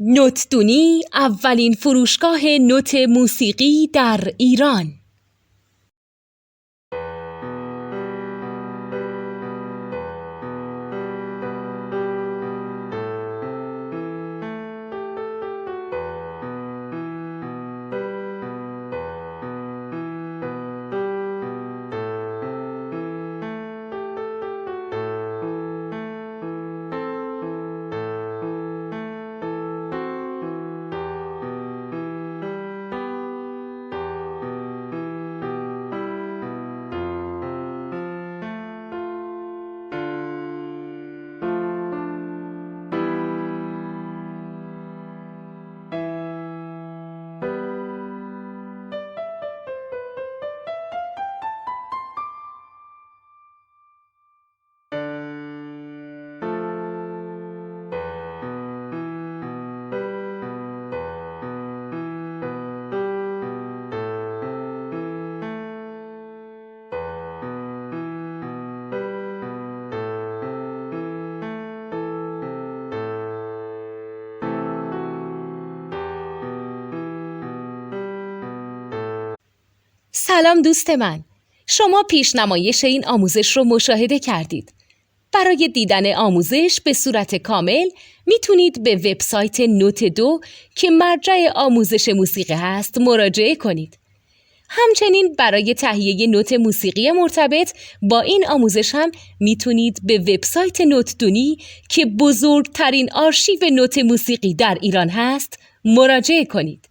نوتدونی اولین فروشگاه نوت موسیقی در ایران. سلام دوست من، شما پیشنمایش این آموزش رو مشاهده کردید. برای دیدن آموزش به صورت کامل میتونید به وبسایت نوت2 که مرجع آموزش موسیقی هست مراجعه کنید. همچنین برای تهیه نوت موسیقی مرتبط با این آموزش هم میتونید به وبسایت نوتدونی که بزرگترین آرشیو نوت موسیقی در ایران هست مراجعه کنید.